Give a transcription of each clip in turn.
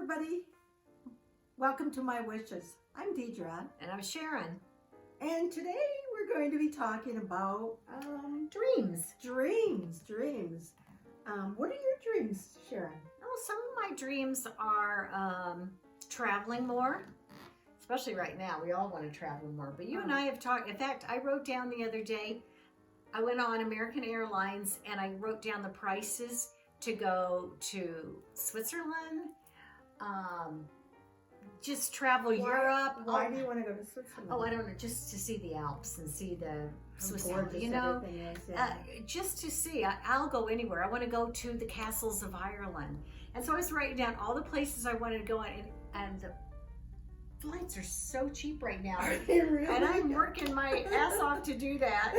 everybody. Welcome to My Wishes. I'm Deidre. And I'm Sharon. And today we're going to be talking about Dreams. Dreams. What are your dreams, Sharon? Oh, some of my dreams are traveling more, especially right now. We all want to travel more. But you and I have talked. In fact, I wrote down the other day, I went on American Airlines and I wrote down the prices to go to Switzerland, just travel Europe. Why do you want to go to Switzerland? Oh, I don't know, just to see the Alps and see the Swiss Alps, gorgeous you know, everything is, yeah. just to see. I'll go anywhere. I want to go to the castles of Ireland. And so I was writing down all the places I wanted to go, and the flights are so cheap right now. Really? And I'm working my ass off to do that,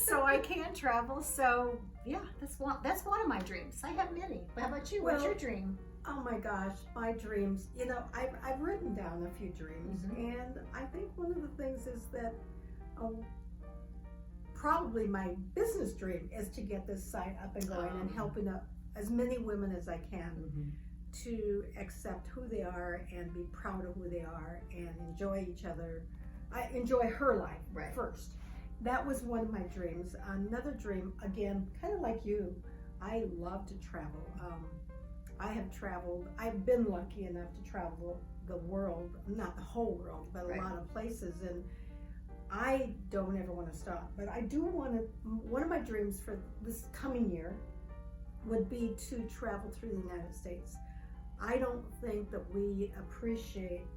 so I can travel. So yeah, that's one of my dreams. I have many. How about you? What's your dream? Oh my gosh, my dreams. You know, I've written down a few dreams, and I think one of the things is that probably my business dream is to get this site up and going and helping up as many women as I can to accept who they are and be proud of who they are and enjoy each other. I enjoy her life first. That was one of my dreams. Another dream, again, kind of like you, I love to travel. I have traveled, I've been lucky enough to travel the world, not the whole world, but a lot of places, and I don't ever want to stop. But I do want to, one of my dreams for this coming year would be to travel through the United States. I don't think that we appreciate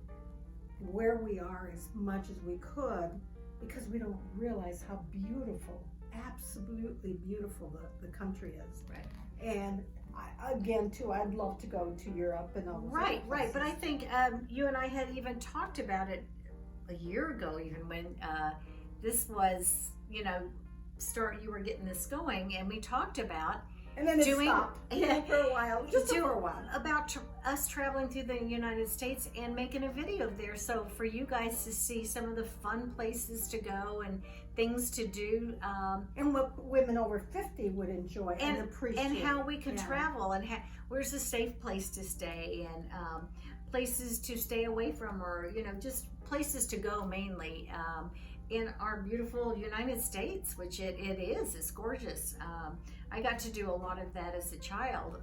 where we are as much as we could because we don't realize how beautiful, absolutely beautiful the country is. Right. And again, too, I'd love to go to Europe and all those Right. But I think you and I had even talked about it a year ago, even when this was, you were getting this going, and we talked about and then it stopped for a while, for a while, about us traveling through the United States and making a video there, so for you guys to see some of the fun places to go and things to do, and what women over 50 would enjoy and appreciate, and how we can travel, and where's a safe place to stay, and places to stay away from, or just places to go mainly in our beautiful United States, which it is. It's gorgeous. I got to do a lot of that as a child.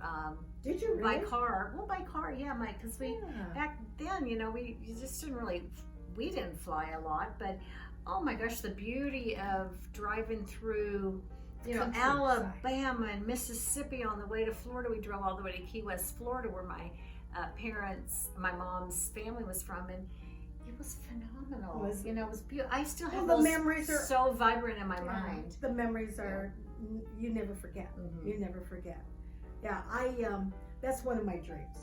Did you really? By car? Well, by car, yeah, Mike. Because back then, we just we didn't fly a lot, but oh my gosh, the beauty of driving through, Alabama and Mississippi on the way to Florida. We drove all the way to Key West, Florida, where my my mom's family was from, and it was phenomenal. It was beautiful. I still have those memories are so vibrant in my mind. The memories are, you never forget. You never forget. Yeah, that's one of my dreams.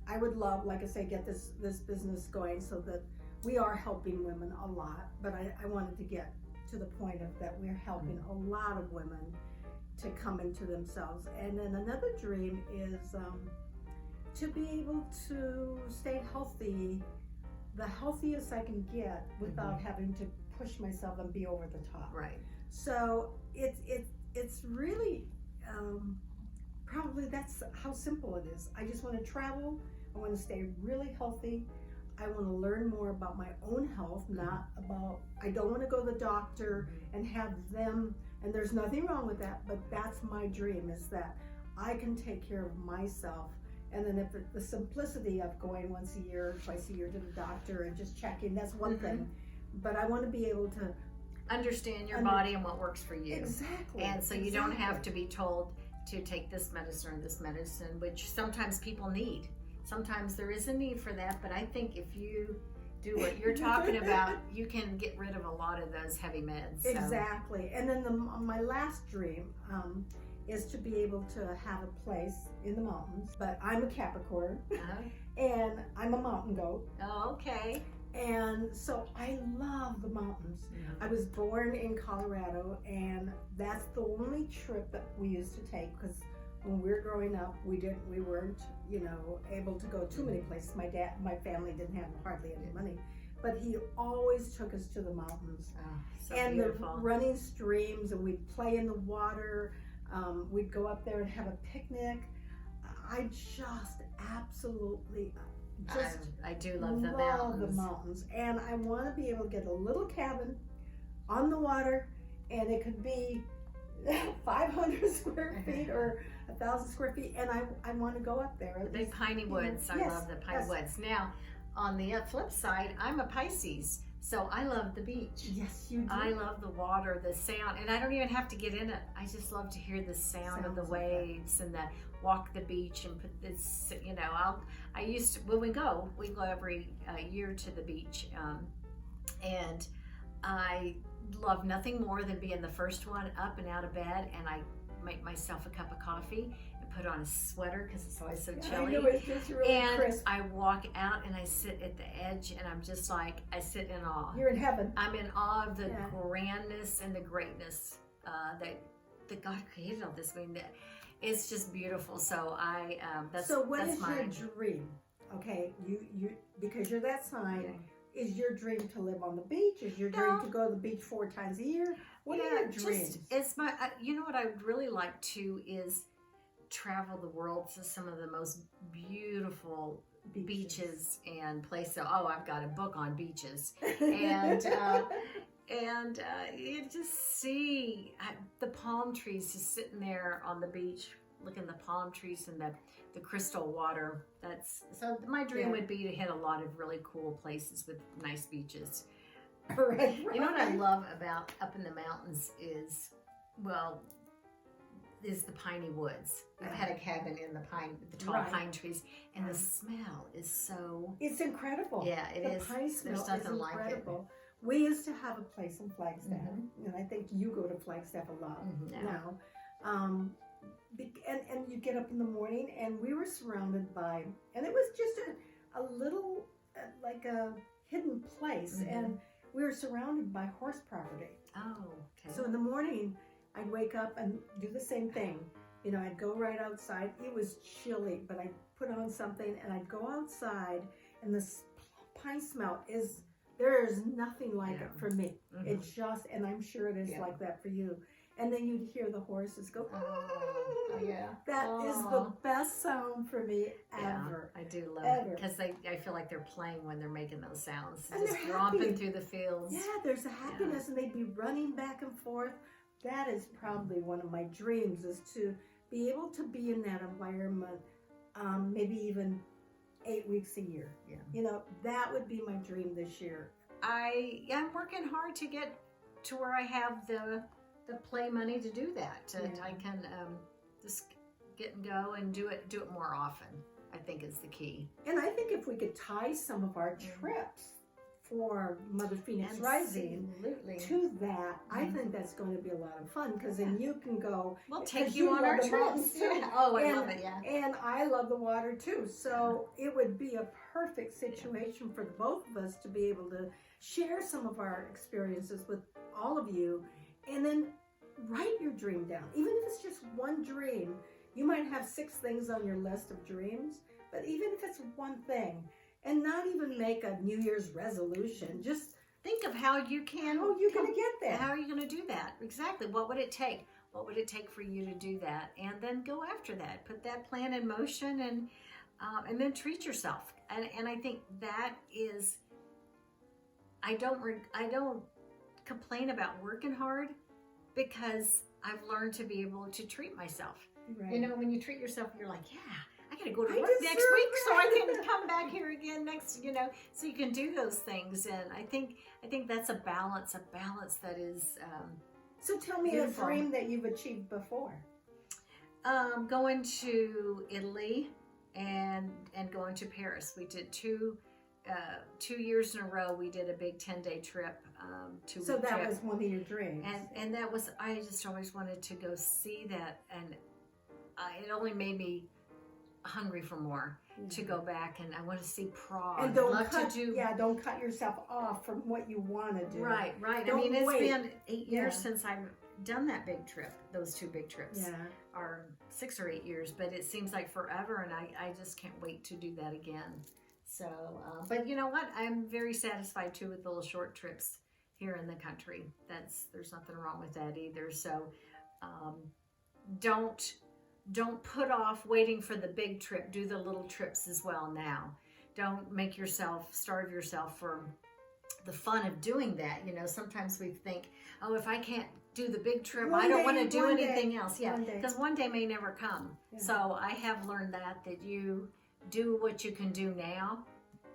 I would love, like I say, get this business going so that we are helping women a lot, but I wanted to get to the point of that we're helping a lot of women to come into themselves. And then another dream is to be able to stay healthy, the healthiest I can get without having to push myself and be over the top. Right. So it's really probably that's how simple it is. I just want to travel. I want to stay really healthy. I want to learn more about my own health, not about, I don't want to go to the doctor and have them, and there's nothing wrong with that, but that's my dream, is that I can take care of myself. And then if the simplicity of going once a year, twice a year to the doctor and just checking, that's one thing. But I want to be able to understand your body and what works for you. Exactly. And so you don't have to be told to take this medicine or this medicine, which sometimes people need. Sometimes there is a need for that, but I think if you do what you're talking about, you can get rid of a lot of those heavy meds. So. Exactly. And then my last dream is to be able to have a place in the mountains. But I'm a Capricorn, and I'm a mountain goat. Oh, okay. And so I love the mountains. I was born in Colorado, and that's the only trip that we used to take, because when we were growing up, we weren't, able to go too many places. My family didn't have hardly any money, but he always took us to the mountains. So and beautiful. The running streams, and we'd play in the water. We'd go up there and have a picnic. I just absolutely just I do love the mountains. And I want to be able to get a little cabin on the water, and it could be 500 square feet or 1,000 square feet, and I want to go up there. The big piney woods. I love the piney woods. Now, on the flip side, I'm a Pisces, so I love the beach. Yes, you do. I love the water, the sound, and I don't even have to get in it. I just love to hear the sound of the waves and the walk the beach and put this. You know, I used to, when we go every year to the beach, and I love nothing more than being the first one up and out of bed, and I make myself a cup of coffee and put on a sweater because it's always so chilly. I know, it's just really crisp. I walk out and I sit at the edge, and I'm just like, I sit in awe. You're in heaven. I'm in awe of the grandness and the greatness that God created all this. I mean, it's just beautiful. So that's what is mine. your dream? Okay, you because you're that sign. Okay. Is your dream to live on the beach? Is your dream to go to the beach 4 times a year? What are your dreams? It's my. You know what I would really like to is travel the world to some of the most beautiful beaches and places. Oh, I've got a book on beaches, and you just see the palm trees just sitting there on the beach, looking at the palm trees and the crystal water. So my dream would be to hit a lot of really cool places with nice beaches. Right. You know what I love about up in the mountains is the piney woods. I've had a cabin in the tall pine trees, and the smell is so. It's incredible. Yeah, it is. The pine smell There's nothing is incredible. Like it. We used to have a place in Flagstaff, and I think you go to Flagstaff a lot now. And you get up in the morning, and we were surrounded by, and it was just a little like a hidden place, and we were surrounded by horse property. Oh, okay. So in the morning, I'd wake up and do the same thing. You know, I'd go right outside. It was chilly, but I'd put on something, and I'd go outside, and the pine smell there is nothing like it for me. It's just, and I'm sure it is like that for you. And then you'd hear the horses go, That is the best sound for me ever. Yeah, I do love it because I feel like they're playing when they're making those sounds. And just romping through the fields. Yeah, there's a happiness, and they'd be running back and forth. That is probably one of my dreams, is to be able to be in that environment, maybe even 8 weeks a year. Yeah. You know, that would be my dream this year. I'm working hard to get to where I have the play money to do that. I can just get and go and do it more often, I think is the key. And I think if we could tie some of our trips for Mother Phoenix Rising to that, I think that's going to be a lot of fun, because then you can go. We'll take you on our trips too. Oh, I love it, And I love the water too. So it would be a perfect situation for the both of us to be able to share some of our experiences with all of you, and then write your dream down. Even if it's just one dream, you might have 6 things on your list of dreams, but even if it's one thing, and not even make a New Year's resolution, just think of how you can. How are you going to get there? How are you going to do that? Exactly. What would it take? What would it take for you to do that? And then go after that. Put that plan in motion, and then treat yourself. And I think that is. I don't complain about working hard, because I've learned to be able to treat myself. Right. You know, when you treat yourself, you're like, I got to go to work next week so I can come back here again next, so you can do those things. And I think that's a balance that is So tell me beautiful. A dream that you've achieved before. Going to Italy and going to Paris. We did 2 years in a row. We did a big 10-day trip. So that was one of your dreams. And that was, I just always wanted to go see that, and it only made me hungry for more, to go back, and I want to see Prague. And don't cut yourself off from what you want to do. Right. Don't I mean, it's wait. been 8 years since I've done that big trip, those 2 big trips. Yeah. Or 6 or 8 years, but it seems like forever, and I just can't wait to do that again. So, but you know what? I'm very satisfied too with the little short trips here in the country. There's nothing wrong with that either. So, don't don't put off waiting for the big trip. Do the little trips as well now. Don't make yourself, starve yourself for the fun of doing that. You know, sometimes we think, oh, if I can't do the big trip, I don't want to do anything else. Yeah, because one day may never come. Yeah. So I have learned that you do what you can do now,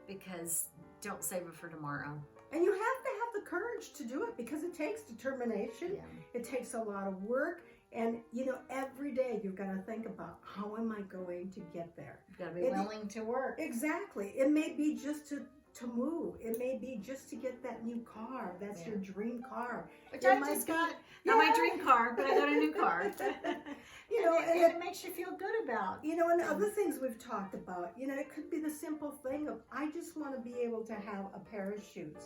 because don't save it for tomorrow. And you have to have the courage to do it, because it takes determination. Yeah. It takes a lot of work. And, you know, every day you've got to think about, how am I going to get there? You've got to be willing to work. Exactly. It may be just to move. It may be just to get that new car. That's your dream car. Which I just got. Not my dream car, but I got a new car. You know, and it makes you feel good about. You know, and other things we've talked about, you know, it could be the simple thing of, I just want to be able to have a pair of shoes.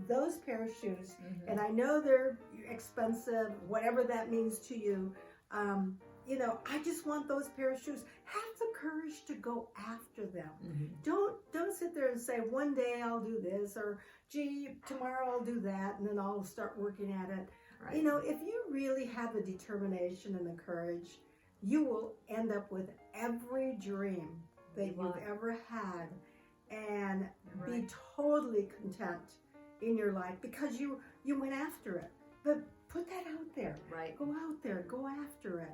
Those pair of shoes, and I know they're expensive, whatever that means to you. You know, I just want those pair of shoes. Have the courage to go after them. Don't sit there and say, one day I'll do this, or gee, tomorrow I'll do that, and then I'll start working at it. Right. You know, if you really have the determination and the courage, you will end up with every dream that you've ever had, and be totally content in your life, because you went after it. But put that out there. Right. Go out there. Go after it.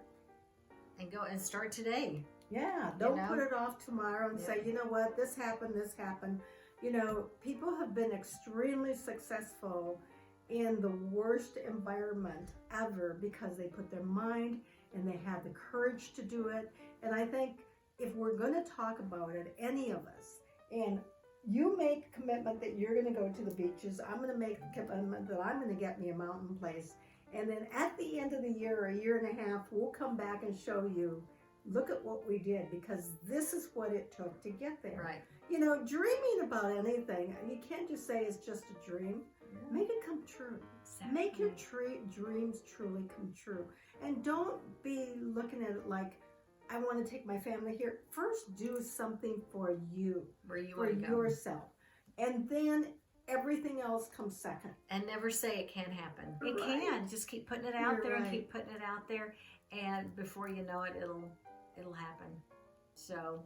And go and start today. Yeah. Don't put it off tomorrow and say, you know what, this happened. You know, people have been extremely successful in the worst environment ever, because they put their mind and they had the courage to do it. And I think if we're going to talk about it, any of us, and you make a commitment that you're going to go to the beaches, I'm going to make a commitment that I'm going to get me a mountain place. And then at the end of the year, or a year and a half, we'll come back and show you, look at what we did, because this is what it took to get there. Right. You know, dreaming about anything, you can't just say it's just a dream. Yeah. Make it come true. Exactly. Make your dreams truly come true. And don't be looking at it like, I want to take my family here. First, do something for you. For yourself. And then everything else comes second. And never say it can't happen. It can. Just keep putting it out there and keep putting it out there. And before you know it, it'll happen. So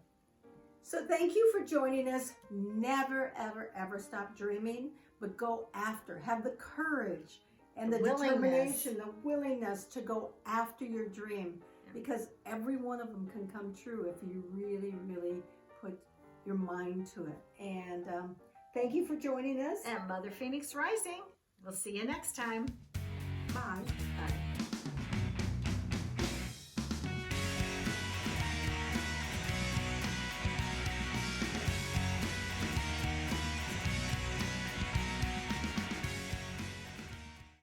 thank you for joining us. Never, ever, ever stop dreaming, but go after. Have the courage and the determination, the willingness to go after your dream, because every one of them can come true if you really, really put your mind to it. And thank you for joining us. And Mother Phoenix Rising. We'll see you next time. Bye.